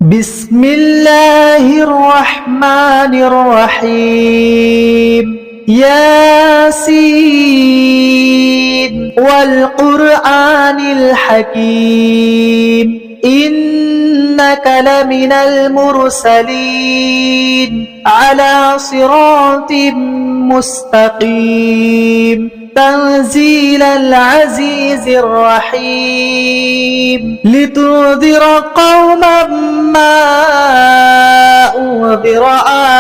بسم الله الرحمن الرحيم ياسين والقرآن الحكيم إنك لمن المرسلين على صراط مستقيم تنزيل العزيز الرحيم لتنذر قوما ما أنذر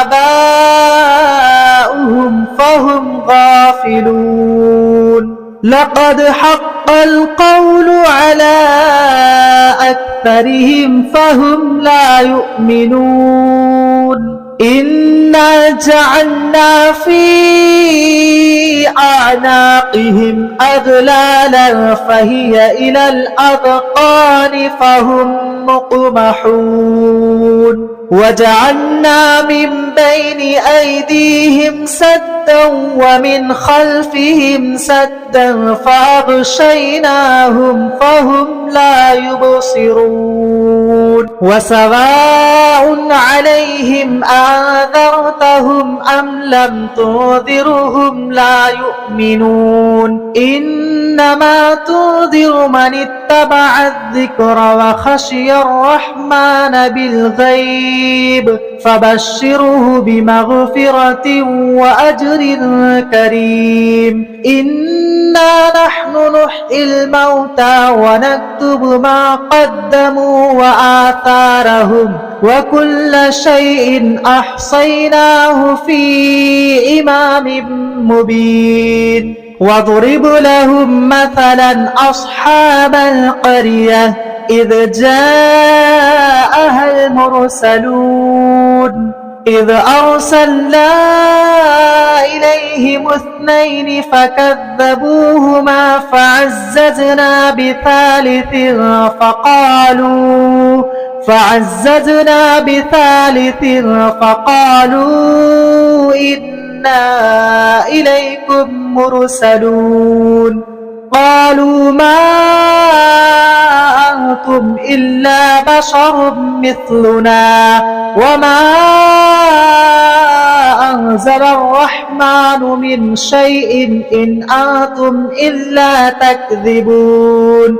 آباؤهم فهم غافلون لقد حق القول على أكثرهم فهم لا يؤمنون إنا جعلنا في أعناقهم أغلالا فهي إلى الأذقان فهم مقمحون وجعلنا من بين أيديهم سدا ومن خلفهم سدا فأغشيناهم فهم لا يبصرون وسواء عليهم أنذرتهم أم لم تنذرهم لا يؤمنون إنما تنذر من اتبع الذكر وخشي الرحمن بالغيب فبشره بمغفرة وأجر كريم إنا نحن نحيي الموتى ونكتب ما قدموا وآثارهم وكل شيء أحصيناه في إمام مبين واضرب لهم مثلا أصحاب القرية إذ جاءها المرسلون إذ أرسلنا إليهم اثنين فكذبوهما فعززنا بثالث فقالوا إنا إليكم مرسلون قالوا ما أنتم إلا بشر مثلنا وما أنزل الرحمن من شيء إن أنتم إلا تكذبون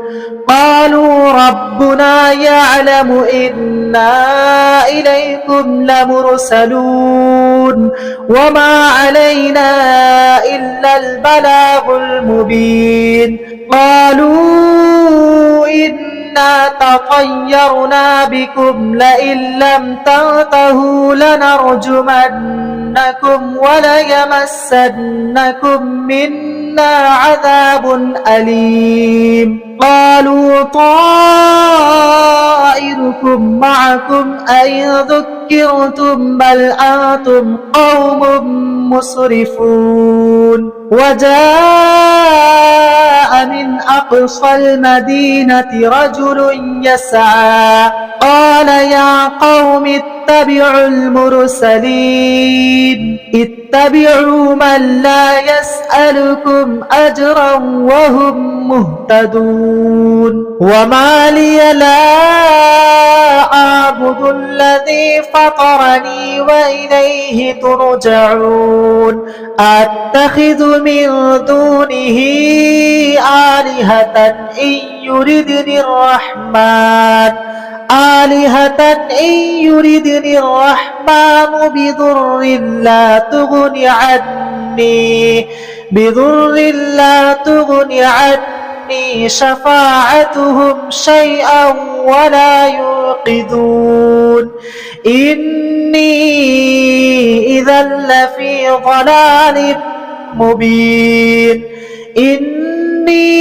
قالوا ربنا يعلم إنا إليكم لمرسلون وما علينا إلا البلاغ المبين قالوا إنا تطيرنا بكم لئن لم تنتهوا لنرجمنكم وليمسنكم منا عذاب أليم قالوا طائركم معكم أئن ذكرتم بل أنتم قوم مسرفون وجاء من أقصى المدينة رجل يسعى قال يا قوم اتبعوا المرسلين اتبعوا من لا يسألكم أجرا وهم مهتدون وما لي لا أعبد الذي فطرني وإليه ترجعون أتخذ من دونه آلهة إن يردني الرحمن بضر لا تغني عني شفاعتهم شيئا ولا ينقذون إني إذا لفي ضلال مبين إني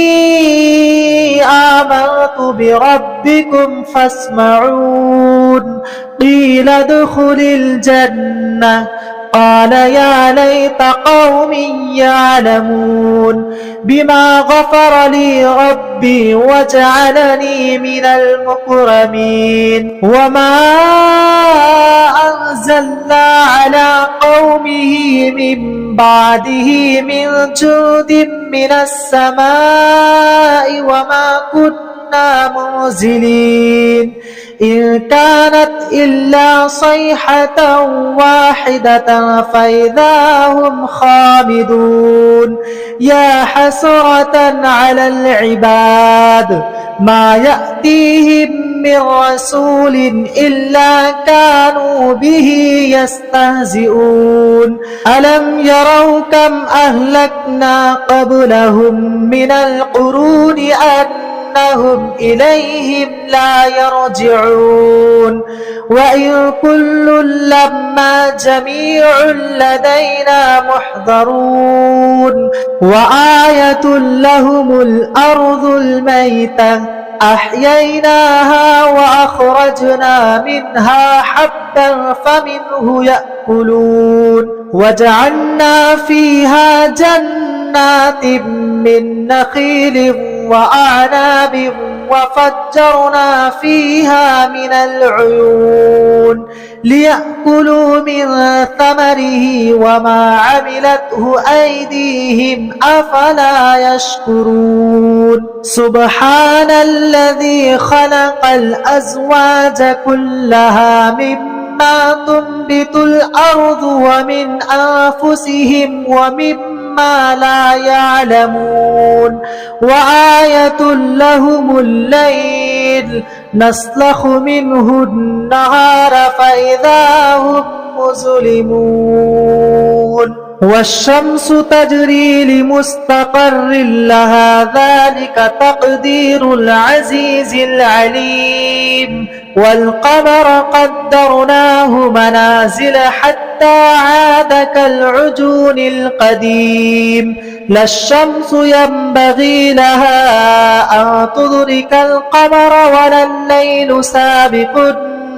آمنت بربكم فاسمعون قيل ادخل الجنة قال يا ليت قومي يعلمون بما غفر لي ربي وجعلني من المكرمين وما أنزلنا على قومه من بعده من جود من السماء وما كنا منزلين إن كانت إلا صيحة واحدة فإذا هم خامدون يا حسرة على العباد ما يأتيهم من رسول إلا كانوا به يستهزئون ألم يروا كم أهلكنا قبلهم من القرون أنهم إليهم لا يرجعون وإن كل لما جميع لدينا محضرون وآية لهم الأرض الميتة أحييناها وأخرجنا منها حبا فمنه يأكلون وجعلنا فيها جنات من نخيل وأعناب وفجرنا فيها من العيون ليأكلوا من ثمره وما عملته أيديهم أفلا يشكرون سبحان الذي خلق الأزواج كلها مما تنبت الأرض ومن أنفسهم ومما لا يعلمون وآية لهم الليل نسلخ منه النهار فإذا هم مظلمون والشمس تجري لمستقر لها ذلك تقدير العزيز العليم والقمر قدرناه منازل حتى عاد كالعجون القديم لا الشمس ينبغي لها أن تدرك القمر ولا الليل سابق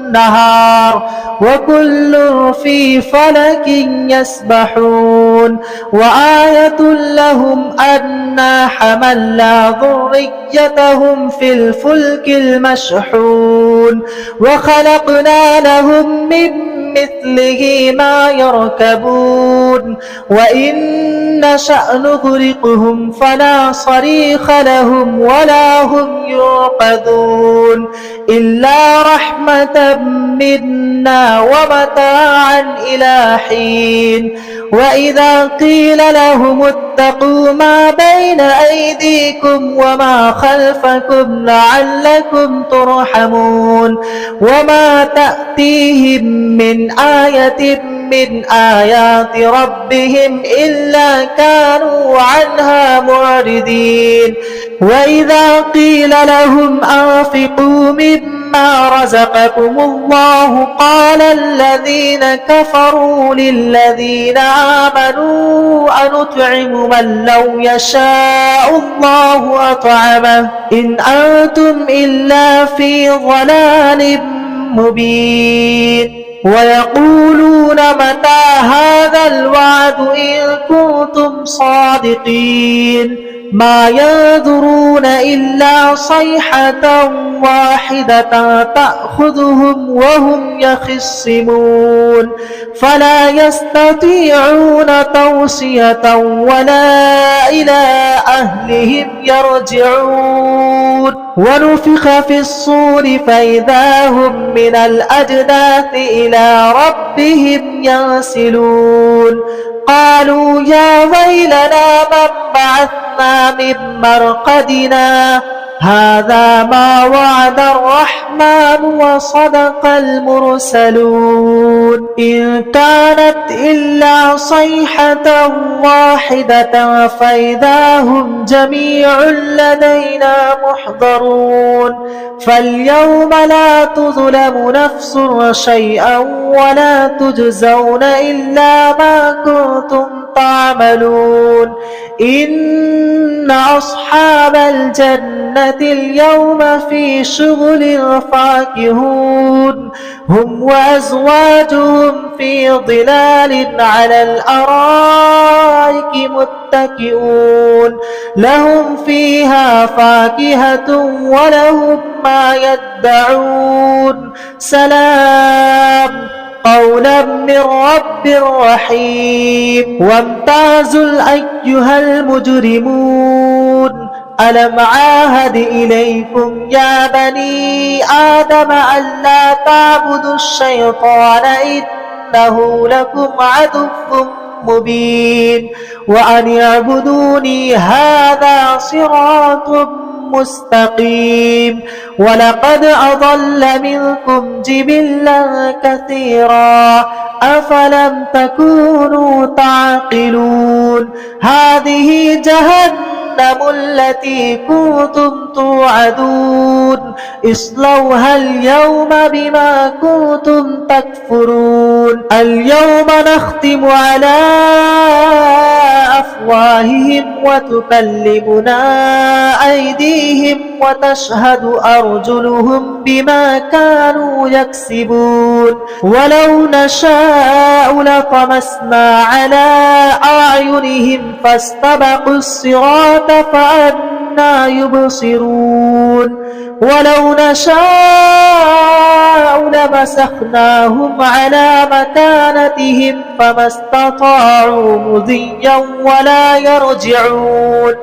النهار وكل في فلك يسبحون وآية لهم أنا حملنا ذريتهم في الفلك المشحون وخلقنا لهم من مثله ما يركبون وإن نشأ نغرقهم فلا صريخ لهم ولا هم ينقذون إلا رحمة منا ومتاعا إلى حين وإذا قيل لهم اتقوا ما بين أيديكم وما خلفكم لعلكم ترحمون وما تأتيهم من آية من آيات ربهم إلا كانوا عنها معرضين وإذا قيل لهم أنفقوا مما رزقكم الله قال الذين كفروا للذين آمنوا أنطعم من لو يشاء الله أطعمه إن أنتم إلا في ضلال مبين ويقولون متى هذا الوعد إن كنتم صادقين ما ينظرون إلا صيحة واحدة تأخذهم وهم يخصمون فلا يستطيعون توصية ولا إلى أهلهم يرجعون ونفخ في الصور فإذا هم من الأجداث إلى ربهم ينسلون قالوا يا ويلنا من بعثنا من مرقدنا هذا ما وعد الرحمن وصدق المرسلون إن كانت إلا صيحة واحدة فإذا هم جميع لدينا محضرون فاليوم لا تظلم نفس شيئا ولا تجزون إلا ما كنتم تعملون إن أصحاب الجنة اليوم في شغل فاكهون هم وأزواجهم في ظلال على الأرائك متكئون لهم فيها فاكهة ولهم ما يدعون سلام قولا من رب رحيم وامتازوا أيها المجرمون ألم عاهد إليكم يا بني آدم ألا تعبدوا الشيطان إنه لكم عدو مبين وأن اعبدوني هذا صراط مستقيم ولقد أضل منكم جبلا كثيرا أفلم تكونوا تعقلون هذه جهنم التي كنتم توعدون اصلوها اليوم بما كنتم تكفرون اليوم نختم على أفواههم وتكلمنا أيديهم وتشهد أرجلهم بما كانوا يكسبون ولو نشاء لطمسنا على أعينهم فاستبقوا الصراط فأنى يبصرون ولو نشاء لمسخناهم على مكانتهم فما استطاعوا مضيا ولا يرجعون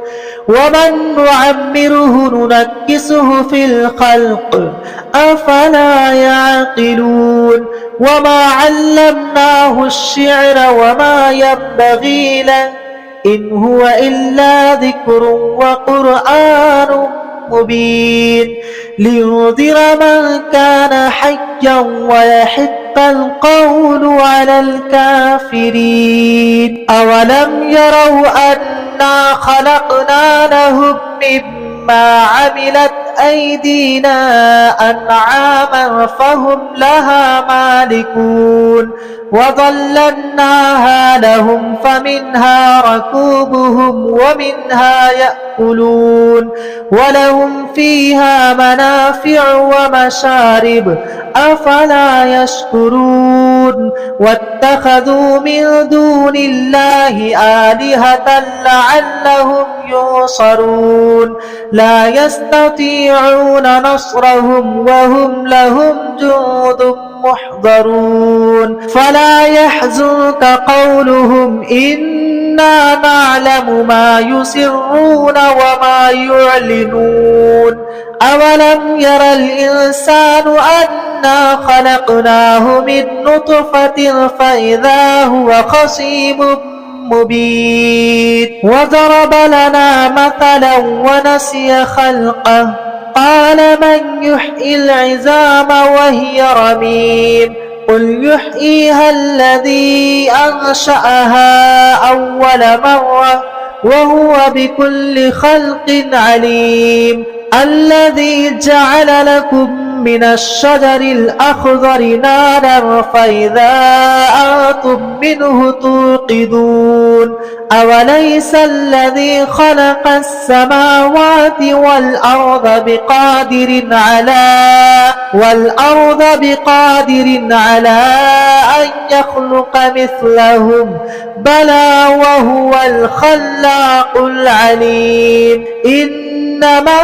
ومن نعمره ننكسه في الخلق أفلا يعقلون وما علمناه الشعر وما ينبغي له إن هو إلا ذكر وقرآن مبين لينذر من كان حيا ويحق القول على الكافرين أولم يروا أنا خلقنا لهم مما عملت أيدينا أنعاما فهم لها مالكون وظللناها لهم فمنها ركوبهم ومنها يأكلون ولهم فيها منافع ومشارب أفلا يشكرون واتخذوا من دون الله آلهة لعلهم ينصرون لا يستطيعون نصرهم وهم لهم جند محضرون فلا يحزنك قولهم إنا نعلم ما يسرون وما يعلنون أولم ير الإنسان أنا خلقناه من نطفة فإذا هو خصيم مبين وضرب لنا مثلا ونسي خلقه قال من يحيي العظام وهي رميم قل يحييها الذي أنشأها أول مرة وهو بكل خلق عليم الذي جعل لكم من الشجر الأخضر نارا فإذا أنتم منه توقدون أوليس الذي خلق السماوات والأرض بقادر على أن يخلق مثلهم بلى وهو الخلاق العليم إنما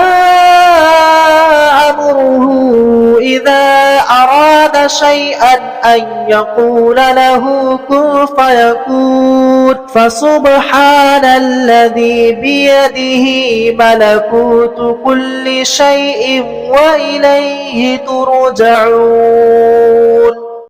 أمره إذا أراد شيئا أن يقول له كن فيكون فسبحان الذي بيده ملكوت كل شيء وإليه ترجعون.